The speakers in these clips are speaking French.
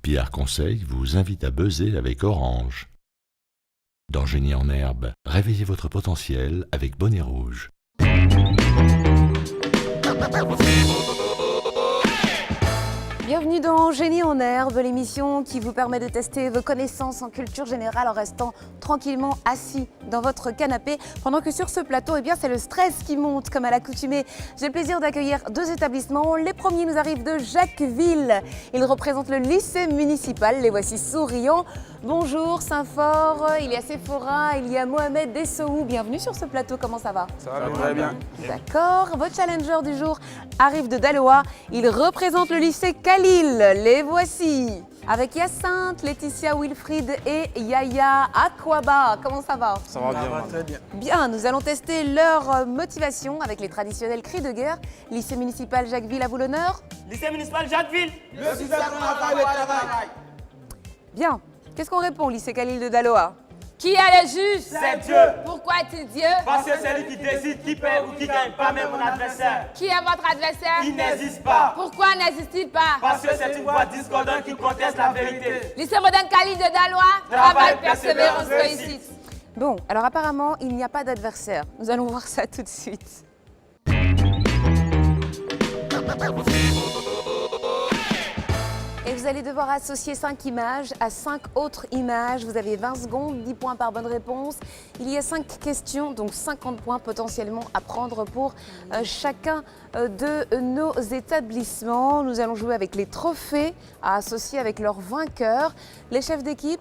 Pierre Conseil vous invite à buzzer avec Orange. Dans Génie en herbe, réveillez votre potentiel avec Bonnet Rouge. Bienvenue dans Génie en herbe, l'émission qui vous permet de tester vos connaissances en culture générale en restant tranquillement assis dans votre canapé. Pendant que sur ce plateau, c'est le stress qui monte comme à l'accoutumée. J'ai le plaisir d'accueillir deux établissements. Les premiers nous arrivent de Jacquesville. Ils représentent le lycée municipal. Les voici souriants. Bonjour Saint-Fort, il y a Sephora, il y a Mohamed Dessou. Bienvenue sur ce plateau, comment ça va? Ça va très bien. D'accord, votre challenger du jour arrive de Daloa. Il représente le lycée Khalil. Les voici. Avec Hyacinthe, Laetitia, Wilfried et Yaya Aquaba. Comment ça va? Ça va bien. Très bien. Bien, nous allons tester leur motivation avec les traditionnels cris de guerre. Lycée municipal Jacquesville à vous l'honneur. Lycée municipal Jacquesville. Le système travail, le travail. Bien. Qu'est-ce qu'on répond, lycée Khalil de Daloa? Qui est le juge? C'est Dieu. Pourquoi est-il Dieu? Parce que c'est lui qui décide qui perd ou qui gagne, pas même mon adversaire. Qui est votre adversaire? Il n'existe pas. Pourquoi n'existe-t-il pas? Parce que c'est une voix discordante qui conteste la vérité. Lycée moderne Khalil de Daloa, travail, persévérance, réussite. Bon, alors apparemment, il n'y a pas d'adversaire. Nous allons voir ça tout de suite. Et vous allez devoir associer 5 images à 5 autres images. Vous avez 20 secondes, 10 points par bonne réponse. Il y a 5 questions, donc 50 points potentiellement à prendre pour chacun de nos établissements. Nous allons jouer avec les trophées à associer avec leurs vainqueurs. Les chefs d'équipe,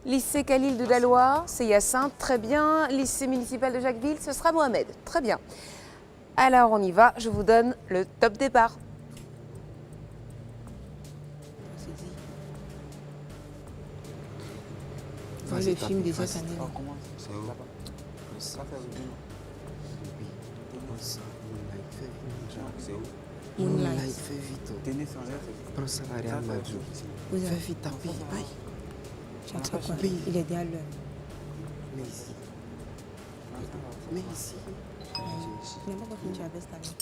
lycée Khalil de Daloa, c'est Hyacinthe, très bien. Lycée municipal de Jacquesville, ce sera Mohamed, très bien. Alors on y va, je vous donne le top départ. Le film des autres années. Moonlight. Fais vite. Prends ça à Real Madrid. Vous avez Fais vite, tapis. Aïe. j'entends quoi? Il est derrière l'heure. Mais ici. Mais ici. Je n'ai pas compris que tu avais cette année.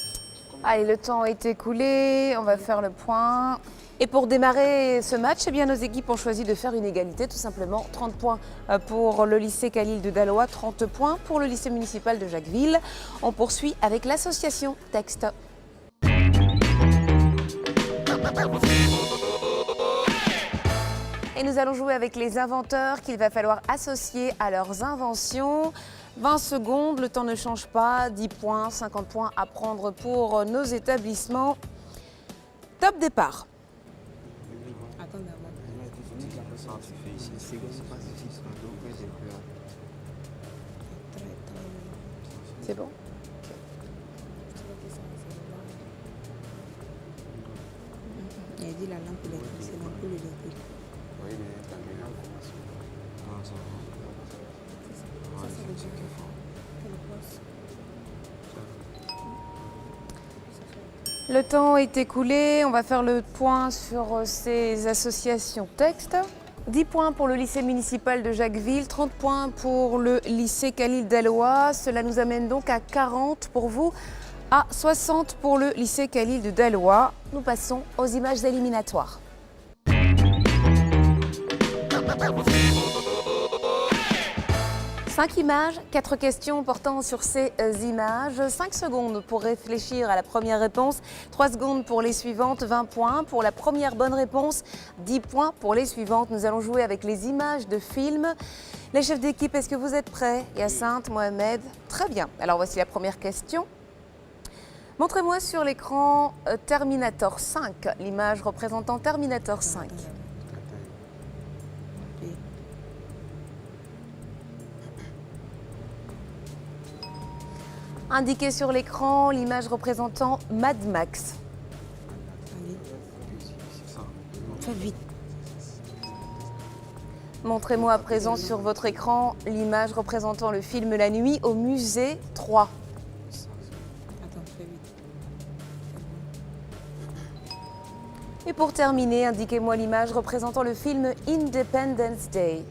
Allez, le temps est écoulé, on va faire le point. Et pour démarrer ce match, nos équipes ont choisi de faire une égalité, tout simplement. 30 points pour le lycée Khalil de Daloa, 30 points pour le lycée municipal de Jacquesville. On poursuit avec l'association texte. Et nous allons jouer avec les inventeurs qu'il va falloir associer à leurs inventions. 20 secondes, le temps ne change pas, 10 points, 50 points à prendre pour nos établissements. Top départ. Attends d'abord. C'est bon? Il a dit la lampe électrique, c'est l'ampoule électrique. Oui, mais ta lumière commence. Non, ça va. Ça, c'est le joker. Le temps est écoulé, on va faire le point sur ces associations texte. 10 points pour le lycée municipal de Jacquesville, 30 points pour le lycée Khalil Daloa. Cela nous amène donc à 40 pour vous, à 60 pour le lycée Khalil de Daloa. Nous passons aux images éliminatoires. Cinq images, 4 questions portant sur ces images. 5 secondes pour réfléchir à la première réponse, 3 secondes pour les suivantes, 20 points. Pour la première bonne réponse, 10 points pour les suivantes. Nous allons jouer avec les images de films. Les chefs d'équipe, est-ce que vous êtes prêts? Hyacinthe, Mohamed? Très bien. Alors voici la première question. Montrez-moi sur l'écran Terminator 5, l'image représentant Terminator 5. Indiquez sur l'écran l'image représentant Mad Max. Allez. Fais vite. Montrez-moi à présent sur votre écran l'image représentant le film La Nuit au musée 3. Attends, fais vite. Et pour terminer, indiquez-moi l'image représentant le film Independence Day.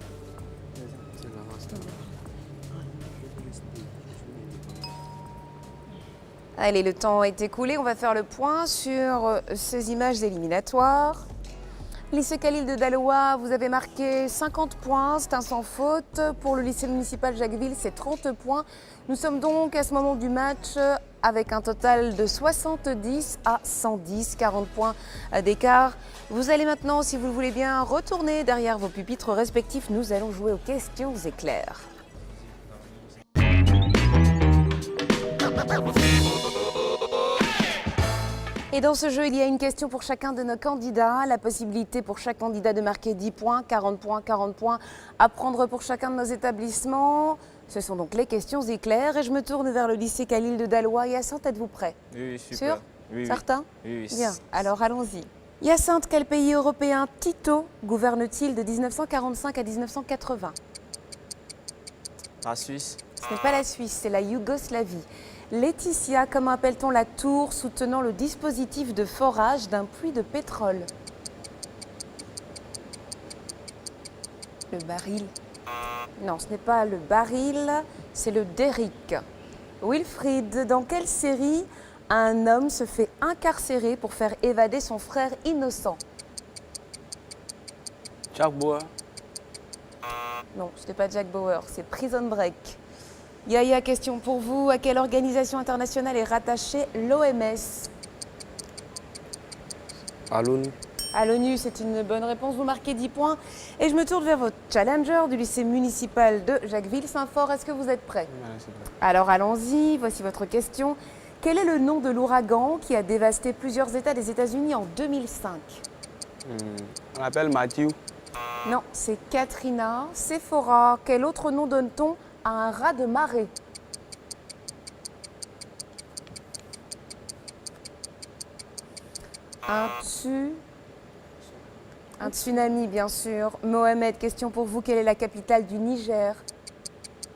Allez, le temps est écoulé, on va faire le point sur ces images éliminatoires. Lycée Khalil de Daloa, vous avez marqué 50 points, c'est un sans faute. Pour le lycée municipal Jacquesville, c'est 30 points. Nous sommes donc à ce moment du match avec un total de 70 à 110, 40 points d'écart. Vous allez maintenant, si vous le voulez bien, retourner derrière vos pupitres respectifs. Nous allons jouer aux questions éclairs. Et dans ce jeu, il y a une question pour chacun de nos candidats. La possibilité pour chaque candidat de marquer 10 points, 40 points, 40 points à prendre pour chacun de nos établissements. Ce sont donc les questions éclairs. Et je me tourne vers le lycée Khalil de Daloa. Hyacinthe, êtes-vous prêt? Oui, super. Sûr? Oui, Certain? oui. Bien, alors allons-y. Hyacinthe, quel pays européen Tito gouverne-t-il de 1945 à 1980? La Suisse. Ce n'est pas la Suisse, c'est la Yougoslavie. Laetitia, comment appelle-t-on la tour soutenant le dispositif de forage d'un puits de pétrole? Le baril. Non, ce n'est pas le baril, c'est le derrick. Wilfried, dans quelle série un homme se fait incarcérer pour faire évader son frère innocent? Jack Bauer. Non, ce n'est pas Jack Bauer, c'est Prison Break. Yaya, question pour vous. À quelle organisation internationale est rattachée l'OMS? À l'ONU. À l'ONU, c'est une bonne réponse. Vous marquez 10 points. Et je me tourne vers votre challenger du lycée municipal de Jacquesville-Saint-Fort. Est-ce que vous êtes prêt? Alors allons-y, voici votre question. Quel est le nom de l'ouragan qui a dévasté plusieurs États des États-Unis en 2005? On l'appelle Matthew. Non, c'est Katrina. Sephora, quel autre nom donne-t-on à un raz de marée? Un tsunami, bien sûr. Mohamed, question pour vous. Quelle est la capitale du Niger?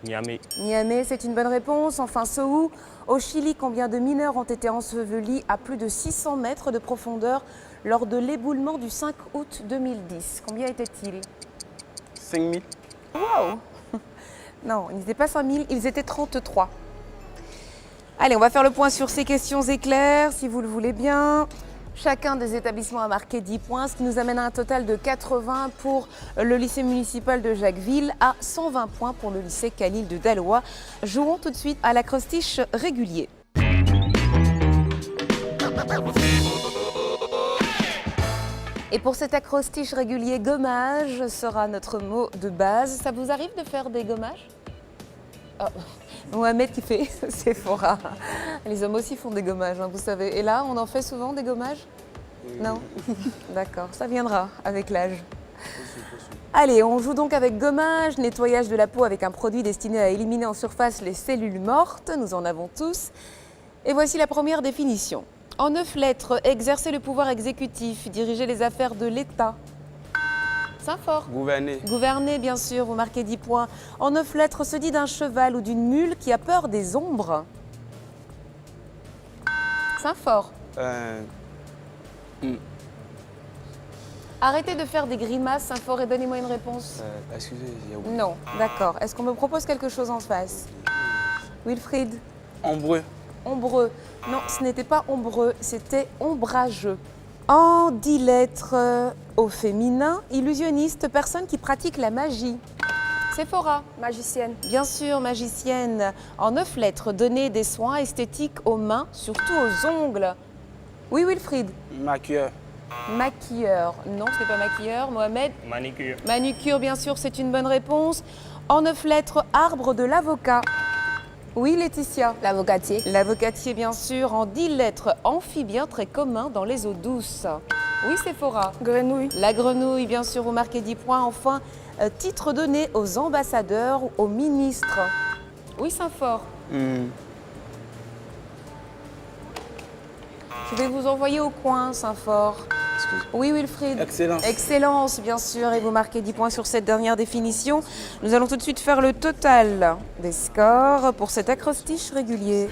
Niamey. Niamey, c'est une bonne réponse. Enfin, Sohou, au Chili, combien de mineurs ont été ensevelis à plus de 600 mètres de profondeur lors de l'éboulement du 5 août 2010? Combien étaient-ils? 5000. Wow! Non, ils n'étaient pas 5000, ils étaient 33. Allez, on va faire le point sur ces questions éclairs, si vous le voulez bien. Chacun des établissements a marqué 10 points, ce qui nous amène à un total de 80 pour le lycée municipal de Jacquesville, à 120 points pour le lycée Khalil de Daloa. Jouons tout de suite à l'acrostiche régulier. Et pour cet acrostiche régulier, gommage sera notre mot de base. Ça vous arrive de faire des gommages? Oh, Mohamed qui fait Sephora. Les hommes aussi font des gommages, hein, vous savez. Et là, on en fait souvent des gommages? Non? D'accord, ça viendra avec l'âge. Allez, on joue donc avec gommage, nettoyage de la peau avec un produit destiné à éliminer en surface les cellules mortes. Nous en avons tous. Et voici la première définition. En 9 lettres, exercer le pouvoir exécutif, diriger les affaires de l'État. Saint-Fort. Gouverner. Gouverner, bien sûr, vous marquez 10 points. En 9 lettres, se dit d'un cheval ou d'une mule qui a peur des ombres. Saint-Fort. Arrêtez de faire des grimaces, Saint-Fort, et donnez-moi une réponse. Excusez, j'ai oublié. Non, d'accord. Est-ce qu'on me propose quelque chose en face? Wilfried. Ombreux. Ombreux. Non, ce n'était pas ombreux, c'était ombrageux. En 10 lettres, au féminin, illusionniste, personne qui pratique la magie. Sephora. Magicienne. Bien sûr, magicienne. En 9 lettres, donner des soins esthétiques aux mains, surtout aux ongles. Oui, Wilfried. Maquilleur. Maquilleur. Non, ce n'est pas maquilleur. Mohamed. Manicure. Manucure, bien sûr, c'est une bonne réponse. En 9 lettres, arbre de l'avocat. Oui, Laetitia. L'avocatier. L'avocatier, bien sûr. En 10 lettres, amphibien très commun dans les eaux douces. Oui, Sephora. Grenouille. La grenouille, bien sûr, vous marquez 10 points. Enfin, titre donné aux ambassadeurs ou aux ministres. Oui, Saint-Fort. Je vais vous envoyer au coin, Saint-Fort. Excusez. Oui, Wilfried. Excellence. Excellence, bien sûr, et vous marquez 10 points sur cette dernière définition. Nous allons tout de suite faire le total des scores pour cet acrostiche régulier.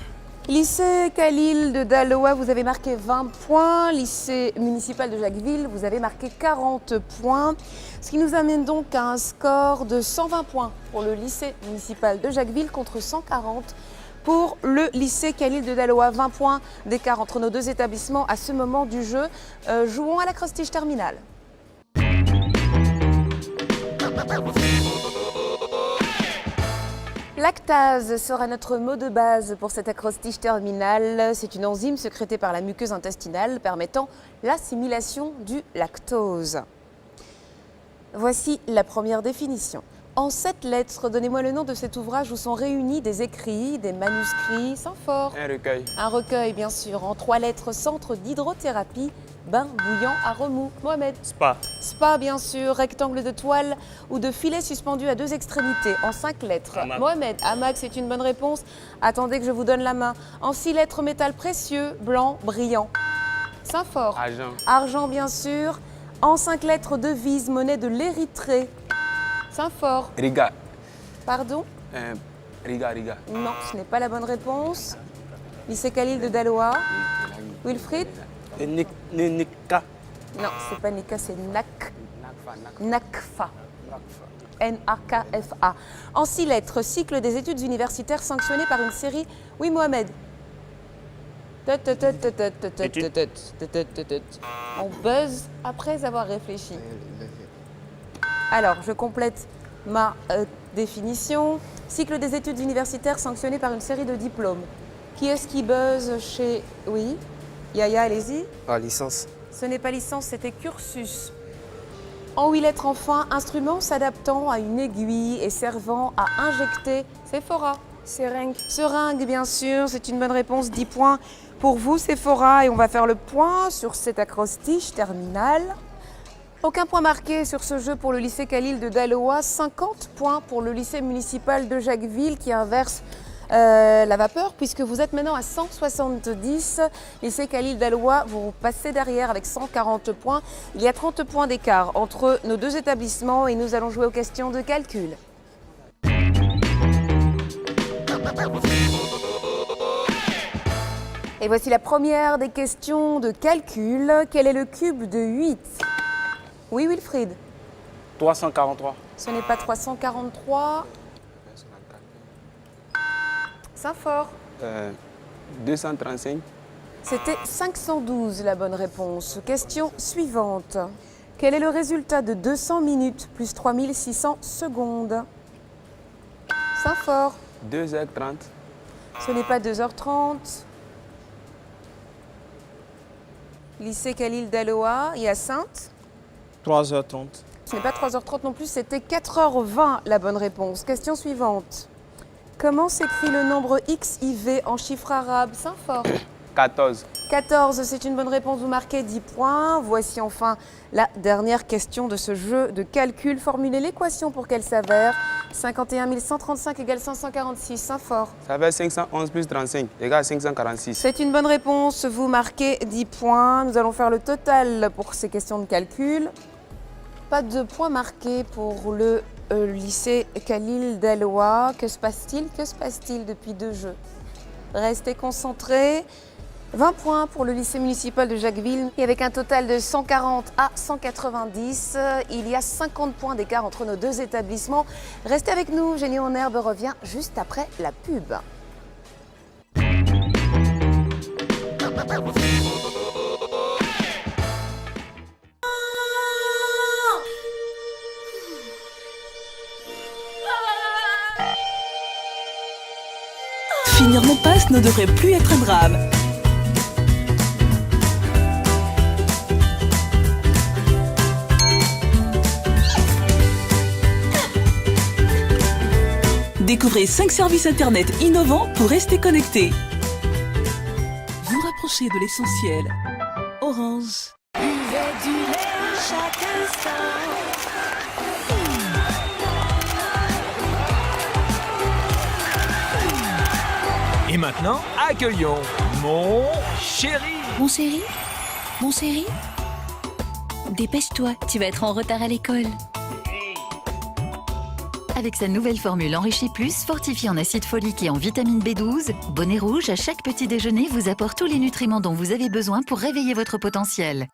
Lycée Khalil de Daloa, vous avez marqué 20 points. Lycée municipal de Jacquesville, vous avez marqué 40 points. Ce qui nous amène donc à un score de 120 points pour le lycée municipal de Jacquesville contre 140 pour le lycée Khalil de Daloa. 20 points d'écart entre nos deux établissements à ce moment du jeu. Jouons à l'acrostiche terminale. Lactase sera notre mot de base pour cet acrostiche terminal. C'est une enzyme sécrétée par la muqueuse intestinale permettant l'assimilation du lactose. Voici la première définition. En 7 lettres, donnez-moi le nom de cet ouvrage où sont réunis des écrits, des manuscrits, sans fort. Un recueil. Un recueil, bien sûr. En 3 lettres, centre d'hydrothérapie, bain bouillant à remous. Mohamed. Spa. Spa, bien sûr. Rectangle de toile ou de filet suspendu à 2 extrémités. En 5 lettres. Hamac. Mohamed. Hamac, c'est une bonne réponse. Attendez que je vous donne la main. En 6 lettres, métal précieux, blanc, brillant. Saint-Fort. Argent. Argent, bien sûr. En 5 lettres, devise, monnaie de l'Érythrée. Saint-Fort. Riga. Pardon? Riga. Non, ce n'est pas la bonne réponse. Lycée Khalil de Dalois. Wilfried? Et Nika. Non, c'est pas Nika, c'est NACFA. NAKFA. En 6 lettres, cycle des études universitaires sanctionné par une série. Oui, Mohamed. On buzz après avoir réfléchi. Alors, je complète ma définition. Cycle des études universitaires sanctionné par une série de diplômes. Qui est-ce qui buzz chez... Oui, Yaya, allez-y. Ah, licence. Ce n'est pas licence, c'était cursus. En 8 lettres enfin, instrument s'adaptant à une aiguille et servant à injecter. Sephora. Seringue. Seringue, bien sûr, c'est une bonne réponse. 10 points pour vous, Sephora. Et on va faire le point sur cet acrostiche terminal. Aucun point marqué sur ce jeu pour le lycée Khalil de Daloa. 50 points pour le lycée municipal de Jacquesville qui inverse la vapeur puisque vous êtes maintenant à 170. Lycée Khalil Daloa, vous passez derrière avec 140 points. Il y a 30 points d'écart entre nos 2 établissements et nous allons jouer aux questions de calcul. Et voici la première des questions de calcul. Quel est le cube de 8 ? Oui, Wilfried. 343. Ce n'est pas 343. Saint-Fort. 235. C'était 512 la bonne réponse. Question suivante. Quel est le résultat de 200 minutes plus 3600 secondes ? Saint-Fort. 2h30. Ce n'est pas 2h30. Lycée Khalil Daloa et à Sainte. 3h30. Ce n'est pas 3h30 non plus, c'était 4h20 la bonne réponse. Question suivante. Comment s'écrit le nombre XIV en chiffre arabe? Saint-Fort. 14. 14, c'est une bonne réponse, vous marquez 10 points. Voici enfin la dernière question de ce jeu de calcul. Formulez l'équation pour qu'elle s'avère. 51 135 égale 546, Saint-Fort. Ça fait 511 plus 35 égale 546. C'est une bonne réponse, vous marquez 10 points. Nous allons faire le total pour ces questions de calcul. Pas de points marqués pour le lycée Khalil Daloa. Que se passe-t-il? Que se passe-t-il depuis 2 jeux? Restez concentrés. 20 points pour le lycée municipal de Jacquesville. Et avec un total de 140 à 190, il y a 50 points d'écart entre nos 2 établissements. Restez avec nous, Génie en herbe revient juste après la pub. Finir mon passe ne devrait plus être un drame. Découvrez 5 services internet innovants pour rester connecté. Vous rapprochez de l'essentiel. Orange. Et maintenant, accueillons mon chéri. Mon chéri? Mon chéri? Dépêche-toi, tu vas être en retard à l'école. Avec sa nouvelle formule Enrichie Plus, fortifiée en acide folique et en vitamine B12, Bonnet Rouge, à chaque petit déjeuner, vous apporte tous les nutriments dont vous avez besoin pour réveiller votre potentiel.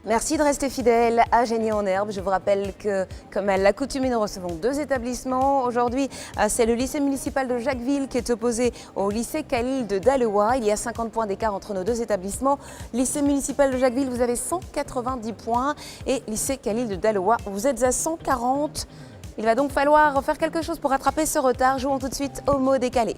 Merci de rester fidèle à Génie en Herbe. Je vous rappelle que, comme à l'accoutumée, nous recevons 2 établissements. Aujourd'hui, c'est le lycée municipal de Jacquesville qui est opposé au lycée Khalil de Daloa. Il y a 50 points d'écart entre nos 2 établissements. Lycée municipal de Jacquesville, vous avez 190 points. Et lycée Khalil de Daloa, vous êtes à 140. Il va donc falloir faire quelque chose pour rattraper ce retard. Jouons tout de suite au mot décalé.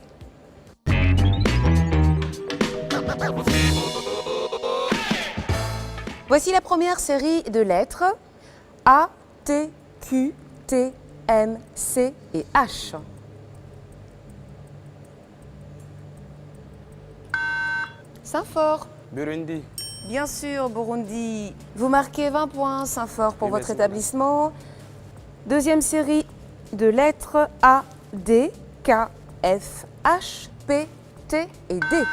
Voici la première série de lettres A, T, Q, T, M, C et H. Saint-Fort. Burundi. Bien sûr, Burundi. Vous marquez 20 points, Saint-Fort, pour Oui, votre merci, établissement. Deuxième série de lettres A, D, K, F, H, P, T et D.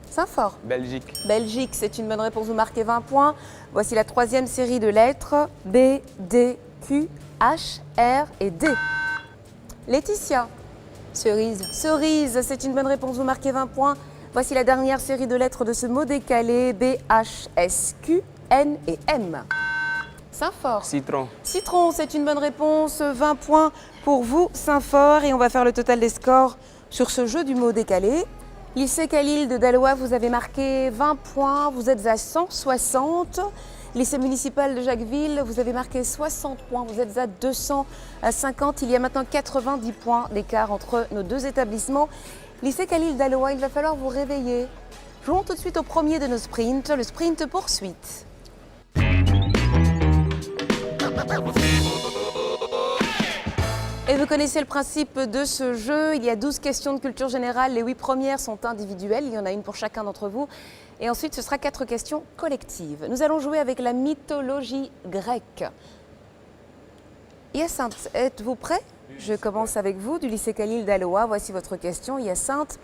Saint-Fort. Belgique. Belgique, c'est une bonne réponse, vous marquez 20 points. Voici la troisième série de lettres B, D, Q, H, R et D. Laetitia. Cerise. Cerise, c'est une bonne réponse, vous marquez 20 points. Voici la dernière série de lettres de ce mot décalé B, H, S, Q, N et M. Saint-Fort. Citron. Citron, c'est une bonne réponse, 20 points pour vous, Saint-Fort. Et on va faire le total des scores sur ce jeu du mot décalé. Lycée Khalil de Daloa, vous avez marqué 20 points, vous êtes à 160. Lycée municipal de Jacquesville, vous avez marqué 60 points, vous êtes à 250. Il y a maintenant 90 points d'écart entre nos 2 établissements. Lycée Khalil Daloa, il va falloir vous réveiller. Jouons tout de suite au premier de nos sprints, le sprint poursuite. Et vous connaissez le principe de ce jeu. Il y a 12 questions de culture générale. Les 8 premières sont individuelles. Il y en a une pour chacun d'entre vous. Et ensuite, ce sera 4 questions collectives. Nous allons jouer avec la mythologie grecque. Hyacinthe, êtes-vous prêt? Je commence avec vous, du lycée Khalil Daloa. Voici votre question, Hyacinthe.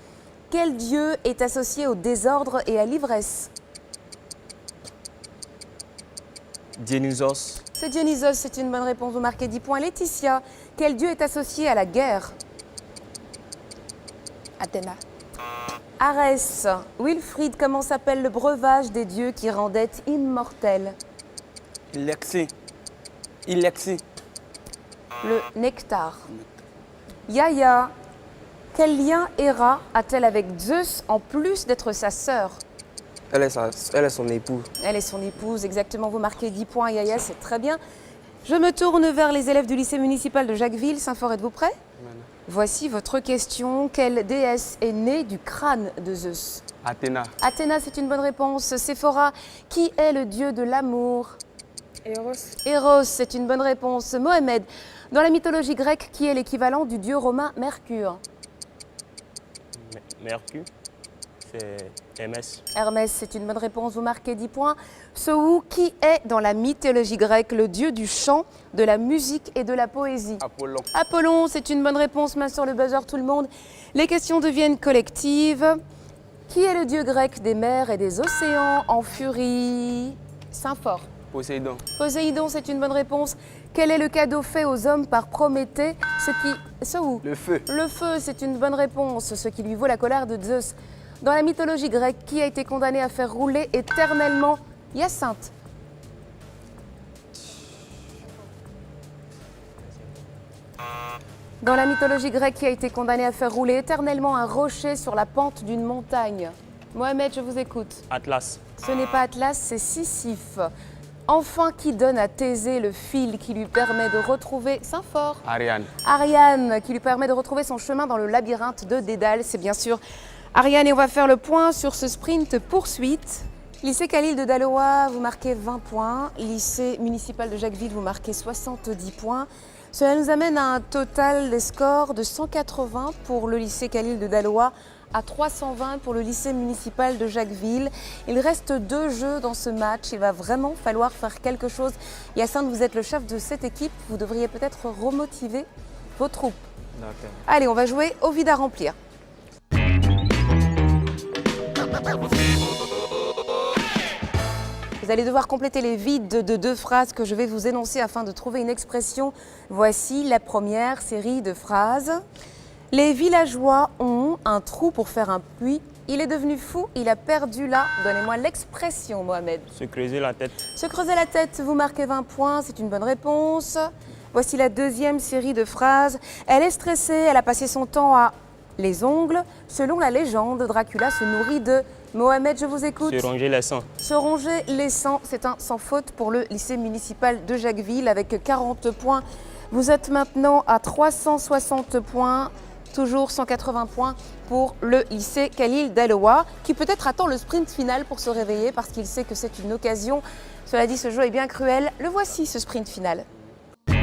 Quel dieu est associé au désordre et à l'ivresse? Dionysos. C'est Dionysos, c'est une bonne réponse. Vous marquez 10 points. Laetitia, quel dieu est associé à la guerre? Athéna. Arès. Wilfried, comment s'appelle le breuvage des dieux qui rendait immortel? Ilexi. Ilexi. Le nectar. Yaya, quel lien Héra a-t-elle avec Zeus en plus d'être sa sœur? Elle est son époux. Elle est son épouse, exactement. Vous marquez 10 points, Yaya, c'est très bien. Je me tourne vers les élèves du lycée municipal de Jacquesville. Saint-Fort, êtes-vous prêts? Voici votre question. Quelle déesse est née du crâne de Zeus? Athéna. Athéna, c'est une bonne réponse. Séphora, qui est le dieu de l'amour? Eros. Eros, c'est une bonne réponse. Mohamed, dans la mythologie grecque, qui est l'équivalent du dieu romain Mercure? Mercure, c'est Hermès. Hermès, c'est une bonne réponse. Vous marquez 10 points. Sou, qui est dans la mythologie grecque le dieu du chant, de la musique et de la poésie? Apollon. Apollon, c'est une bonne réponse. Main sur le buzzer, tout le monde. Les questions deviennent collectives. Qui est le dieu grec des mers et des océans en furie? Saint-Fort. Poséidon. Poséidon, c'est une bonne réponse. Quel est le cadeau fait aux hommes par Prométhée? Le feu. Le feu, c'est une bonne réponse. Ce qui lui vaut la colère de Zeus. Dans la mythologie grecque, qui a été condamné à faire rouler éternellement Hyacinthe? Dans la mythologie grecque, qui a été condamné à faire rouler éternellement un rocher sur la pente d'une montagne? Mohamed, je vous écoute. Atlas. Ce n'est pas Atlas, c'est Sisyphe. Enfin, qui donne à Thésée le fil qui lui permet de retrouver Saint-Fort? Ariane. Ariane, qui lui permet de retrouver son chemin dans le labyrinthe de Dédale. C'est bien sûr Ariane, et on va faire le point sur ce sprint poursuite. Lycée Khalil de Daloa, vous marquez 20 points. Lycée municipal de Jacquesville, vous marquez 70 points. Cela nous amène à un total des scores de 180 pour le lycée Khalil de Daloa, à 320 pour le lycée municipal de Jacquesville. Il reste 2 jeux dans ce match. Il va vraiment falloir faire quelque chose. Hyacinthe, vous êtes le chef de cette équipe. Vous devriez peut-être remotiver vos troupes. D'accord. Allez, on va jouer au vide à remplir. Vous allez devoir compléter les vides de 2 phrases que je vais vous énoncer afin de trouver une expression. Voici la première série de phrases. Les villageois ont un trou pour faire un puits Il est devenu fou, il a perdu là. Donnez-moi l'expression, Mohamed. Se creuser la tête. Se creuser la tête, vous marquez 20 points, c'est une bonne réponse. Voici la deuxième série de phrases. Elle est stressée, elle a passé son temps à les ongles. Selon la légende, Dracula se nourrit de... Mohamed, je vous écoute. Se ronger les sangs. Se ronger les sangs, c'est un sans faute pour le lycée municipal de Jacquesville avec 40 points. Vous êtes maintenant à 360 points, toujours 180 points pour le lycée Khalil Daloa, qui peut-être attend le sprint final pour se réveiller parce qu'il sait que c'est une occasion. Cela dit, ce jeu est bien cruel. Le voici, ce sprint final. «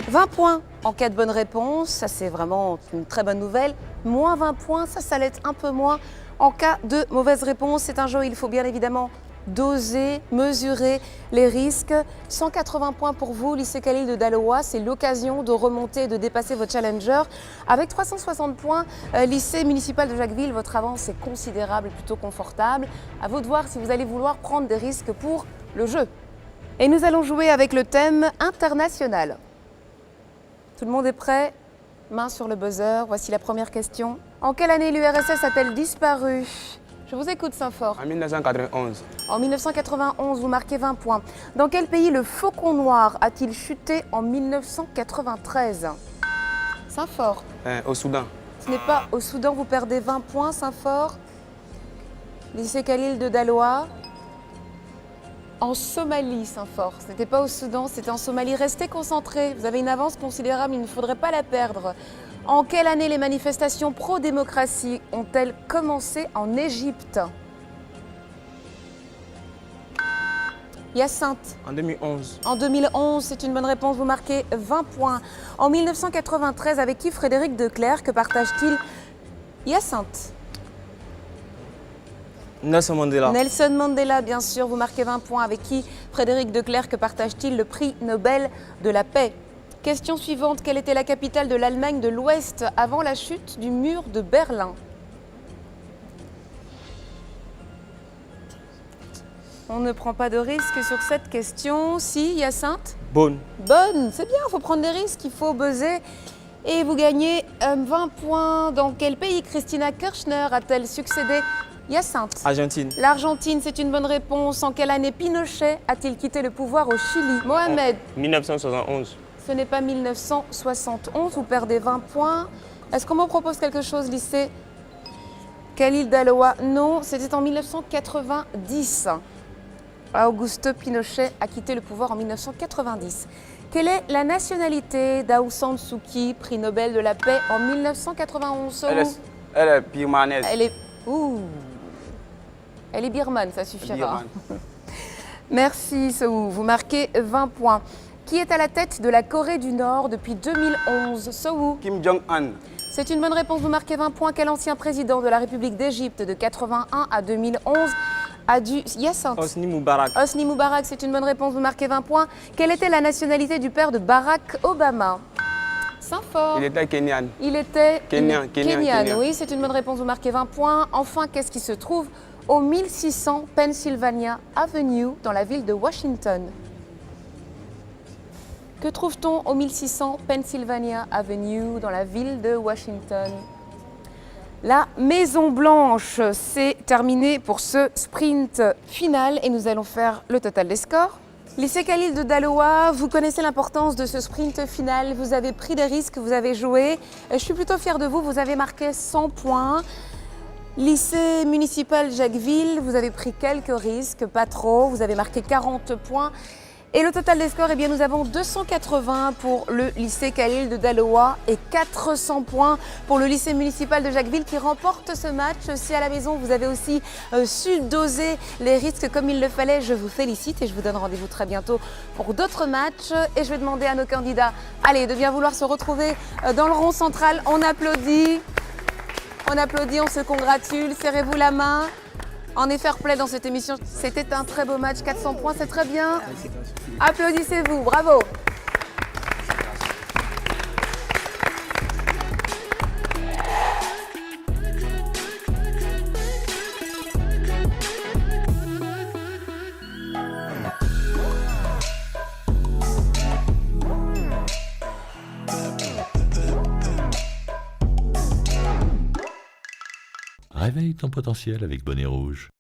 20 points en cas de bonne réponse, ça c'est vraiment une très bonne nouvelle. Moins 20 points, ça l'est un peu moins en cas de mauvaise réponse. C'est un jeu où il faut bien évidemment doser, mesurer les risques. 180 points pour vous, lycée Khalil de Daloa, c'est l'occasion de remonter et de dépasser votre challenger. Avec 360 points, lycée municipal de Jacquesville, votre avance est considérable, plutôt confortable. À vous de voir si vous allez vouloir prendre des risques pour le jeu. Et nous allons jouer avec le thème international. Tout le monde est prêt? Main sur le buzzer. Voici la première question. En quelle année l'URSS a-t-elle disparu? Je vous écoute, Saint-Fort. En 1991. En 1991, vous marquez 20 points. Dans quel pays le faucon noir a-t-il chuté en 1993? Saint-Fort. Au Soudan. Ce n'est pas au Soudan, vous perdez 20 points, Saint-Fort. Lycée Khalil de Daloa. En Somalie, Saint-Fort. Ce n'était pas au Soudan, c'était en Somalie. Restez concentrés, vous avez une avance considérable, il ne faudrait pas la perdre. En quelle année les manifestations pro-démocratie ont-elles commencé en Égypte? Hyacinthe. En 2011. En 2011, c'est une bonne réponse, vous marquez 20 points. En 1993, avec qui Frédéric de Clercq partage-t-il Hyacinthe? Nelson Mandela. Nelson Mandela, bien sûr, vous marquez 20 points. Avec qui Frédéric de Clercq partage-t-il le prix Nobel de la paix? Question suivante, quelle était la capitale de l'Allemagne de l'Ouest avant la chute du mur de Berlin? On ne prend pas de risque sur cette question. Si, Hyacinthe? Bonne. Bonne, c'est bien, il faut prendre des risques, il faut buzzer. Et vous gagnez 20 points. Dans quel pays Christina Kirchner a-t-elle succédé Hyacinthe? Argentine. L'Argentine, c'est une bonne réponse. En quelle année Pinochet a-t-il quitté le pouvoir au Chili? Mohamed? 1971. Ce n'est pas 1971, vous perdez 20 points. Est-ce qu'on me propose quelque chose, lycée Khalil Daloa? Non, c'était en 1990. Augusto Pinochet a quitté le pouvoir en 1990. Quelle est la nationalité d'Aung San Suu Kyi, prix Nobel de la paix en 1991? Elle est birmanaise. Elle est... Ouh. Elle est birmane, ça suffira. Merci, Sohou. Vous marquez 20 points. Qui est à la tête de la Corée du Nord depuis 2011? Sohou. Kim Jong-un. C'est une bonne réponse, vous marquez 20 points. Quel ancien président de la République d'Égypte de 81 à 2011 a dû... Hyacinthe. Hosni Moubarak. Hosni Moubarak, c'est une bonne réponse, vous marquez 20 points. Quelle était la nationalité du père de Barack Obama? Saint-Fort. Il était kenyan. Il était Kenyan. Oui, c'est une bonne réponse, vous marquez 20 points. Enfin, qu'est-ce qui se trouve au 1600 Pennsylvania Avenue dans la ville de Washington? Que trouve-t-on au 1600 Pennsylvania Avenue dans la ville de Washington? La Maison Blanche, c'est terminé pour ce sprint final et nous allons faire le total des scores. Lycée Khalil de Daloa, vous connaissez l'importance de ce sprint final, vous avez pris des risques, vous avez joué. Je suis plutôt fière de vous, vous avez marqué 100 points. Lycée municipal Jacquesville, vous avez pris quelques risques, pas trop, vous avez marqué 40 points. Et le total des scores, eh bien, nous avons 280 pour le lycée Khalil de Daloa et 400 points pour le lycée municipal de Jacquesville qui remporte ce match. Si à la maison, vous avez aussi su doser les risques comme il le fallait, je vous félicite et je vous donne rendez-vous très bientôt pour d'autres matchs. Et je vais demander à nos candidats, allez, de bien vouloir se retrouver dans le rond central. On applaudit, on se congratule, serrez-vous la main. On est fair play dans cette émission. C'était un très beau match, 400 points, c'est très bien. Applaudissez-vous, bravo. Réveille ton potentiel avec Bonnet Rouge.